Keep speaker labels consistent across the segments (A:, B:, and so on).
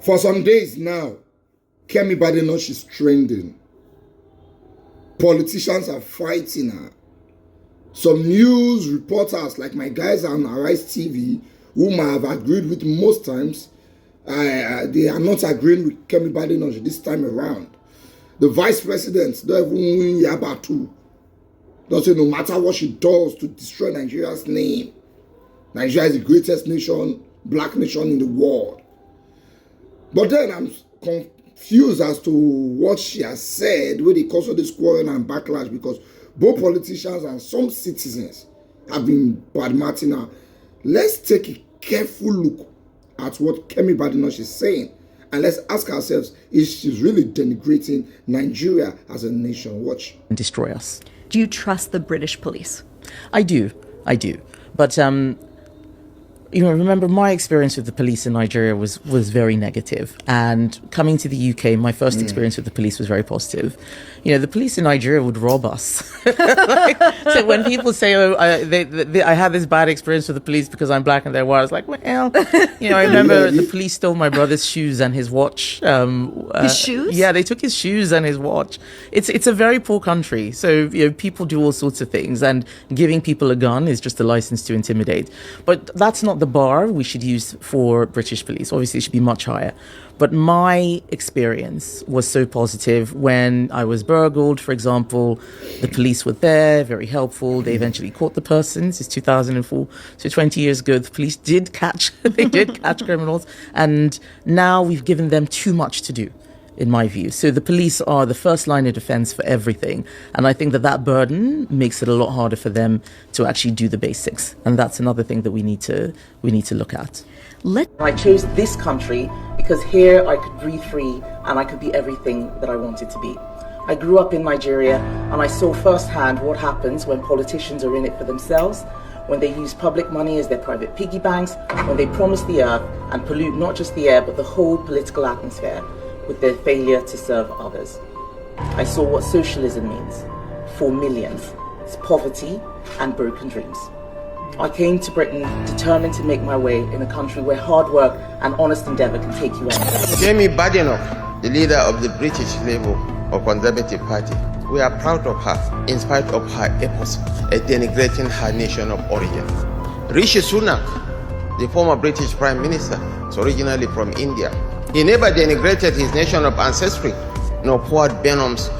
A: For some days now, Kemi Badenoch is trending. Politicians are fighting her. Some news reporters, like my guys on Arise TV, whom I have agreed with most times, they are not agreeing with Kemi Badenoch this time around. The vice president, don't even win Yabatu. Don't say no matter what she does to destroy Nigeria's name. Nigeria is the greatest nation, black nation in the world. But then I'm confused as to what she has said when it comes to this quarrel and backlash, because both politicians and some citizens have been badmouthing her. Let's take a careful look at what Kemi Badenoch is saying, and let's ask ourselves if she's really denigrating Nigeria as a nation. Watch.
B: And destroy us.
C: Do you trust the British police?
B: I do. But remember, my experience with the police in Nigeria was very negative. And coming to the UK, my first experience with the police was very positive. The police in Nigeria would rob us. So when people say, I had this bad experience with the police because I'm black and they're white, I was like, well, I remember the police stole my brother's shoes and his watch.
C: His shoes?
B: Yeah, they took his shoes and his watch. It's a very poor country. So, people do all sorts of things, and giving people a gun is just a license to intimidate. But that's not the bar we should use for British police. Obviously, it should be much higher. But my experience was so positive. When I was burgled, for example, the police were there, very helpful. They eventually caught the person. This is 2004, so 20 years ago. The police did catch criminals, and now we've given them too much to do, in my view. So the police are the first line of defense for everything. And I think that burden makes it a lot harder for them to actually do the basics. And that's another thing that we need to look at. I chose this country because here I could breathe free and I could be everything that I wanted to be. I grew up in Nigeria and I saw firsthand what happens when politicians are in it for themselves, when they use public money as their private piggy banks, when they promise the earth and pollute not just the air but the whole political atmosphere with their failure to serve others. I saw what socialism means for millions. It's poverty and broken dreams. I came to Britain determined to make my way in a country where hard work and honest endeavour can take you anywhere.
D: Kemi Badenoch, the leader of the British Labour or Conservative Party, we are proud of her in spite of her efforts at denigrating her nation of origin. Rishi Sunak, the former British Prime Minister, is originally from India. He never denigrated his nation of ancestry, nor poured venoms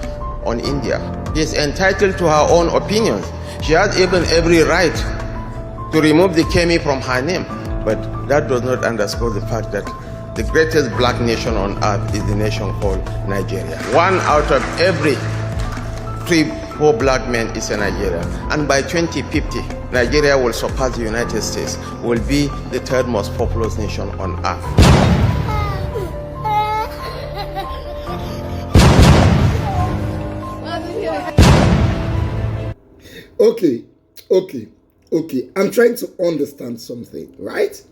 D: on India. She is entitled to her own opinions. She has even every right to remove the Kemi from her name. But that does not underscore the fact that the greatest black nation on earth is the nation called Nigeria. 1 out of every 3-4 black men is a Nigerian. And by 2050, Nigeria will surpass the United States, will be the 3rd most populous nation on earth.
A: Okay. I'm trying to understand something, right?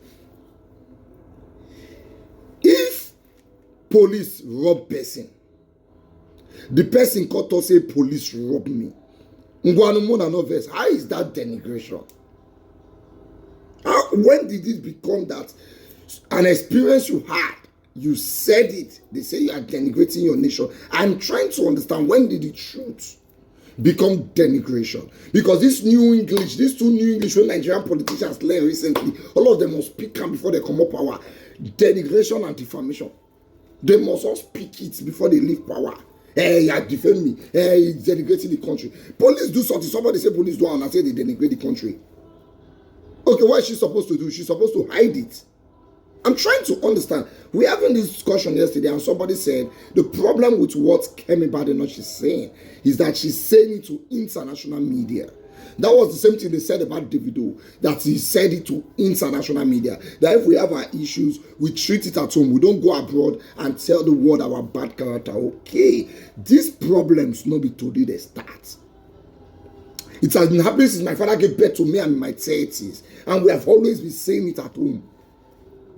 A: If police rob person, the person caught us say police rob me. How is that denigration? When did it become that an experience you had, you said it, they say you are denigrating your nation? I'm trying to understand, when did the truth become denigration? Because these two new English when Nigerian politicians learned recently, all of them must speak out before they come up power. Denigration and defamation. They must all speak it before they leave power. Hey, you defend me. Hey, you're denigrating the country. Police do something. Somebody say police do, and I say they denigrate the country. Okay, what is she supposed to do? She's supposed to hide it. I'm trying to understand. We were having this discussion yesterday, and somebody said the problem with what Kemi Badenoch is saying is that she's saying it to international media. That was the same thing they said about Davido, that he said it to international media. That if we have our issues, we treat it at home. We don't go abroad and tell the world our bad character. Okay, these problems not be today they start. It has been happening since my father gave birth to me and in my 30s. And we have always been saying it at home.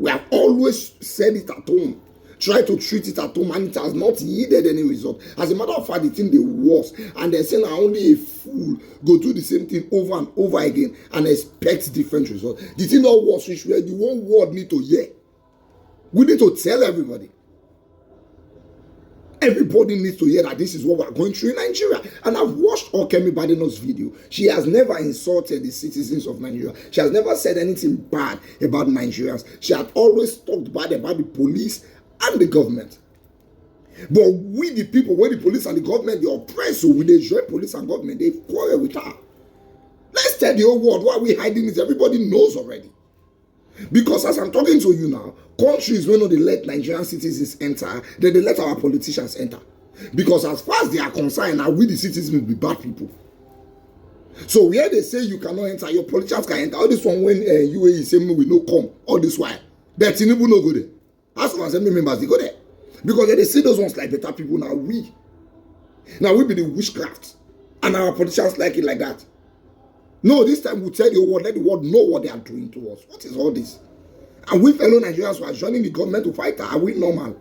A: We have always said it at home. Try to treat it at home, and it has not yielded any result. As a matter of fact, the thing they worse, and they're saying only a fool go do the same thing over and over again and expect different results. The thing not worse, which where the one word need to hear. We need to tell everybody. Everybody needs to hear that this is what we're going through in Nigeria. And I've watched all Kemi Badenoch's video. She has never insulted the citizens of Nigeria. She has never said anything bad about Nigerians. She has always talked bad about the police and the government. But we, the people, when the police and the government, they oppress, so when they join police and government, they quarrel with her. Let's tell the whole world why we're hiding this. Everybody knows already. Because as I'm talking to you now, countries when they let Nigerian citizens enter, then they let our politicians enter. Because as far as they are concerned, now we the citizens will be bad people. So where they say you cannot enter, your politicians can enter. All this one when UAE say we no come, all this while. But Tinubu no go there. As for assembly members, they go there. Because they see those ones like better people. Now we be the witchcraft. And our politicians like it like that. No, this time we'll tell the world, let the world know what they are doing to us. What is all this? And we fellow Nigerians who are joining the government to fight, are we normal?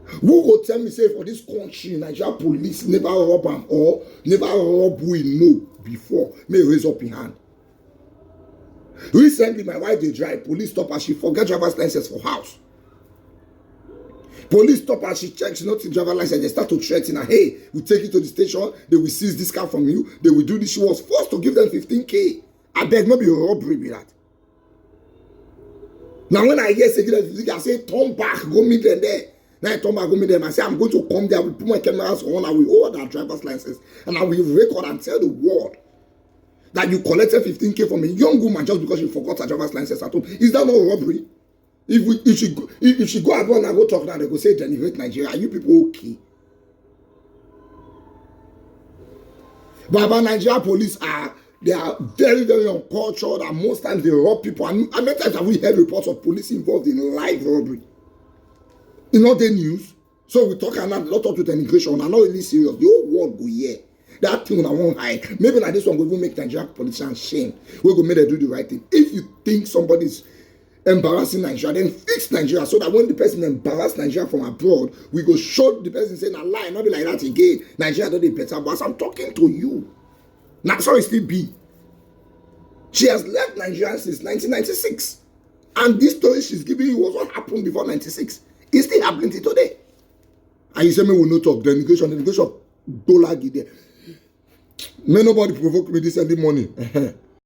A: Who will tell me, say, for this country, Nigeria police never rob them or never rob we know before? May raise up in hand. Recently, my wife, they drive, police stop her, she forget driver's license for house. Police stop her, she checks, she not the driver's license, they start to threaten her, hey, we take you to the station, they will seize this car from you, they will do this. She was forced to give them 15K. I beg, not be a robbery with that. Now when I hear say, I say, turn back, go meet them there. Now I turn back, go meet them. I say, I'm going to come there, I will put my cameras on, I will hold that driver's license, and I will record and tell the world that you collected 15K from a young woman just because you forgot her driver's license at home. Is that not robbery? If she go abroad and go talk now, they go say, denigrate Nigeria. Are you people okay? But about Nigeria police they are very, very uncultured, and most times they rob people. And many times have we heard reports of police involved in live robbery. In all the news. So we talk a lot of with immigration, and not really serious. The whole world go here. That thing I won't hide. Maybe like this one will even make Nigerian politicians shame. We're going to make them do the right thing. If you think somebody's embarrassing Nigeria, then fix Nigeria so that when the person embarrass Nigeria from abroad, we go show the person saying a lie, not be like that again. Nigeria don't be better. But as I'm talking to you, now sorry, still be. She has left Nigeria since 1996. And this story she's giving you was what happened before 96. It's still happening till today. And you say me will not talk. The immigration, dollar there. May nobody provoke me this Sunday morning.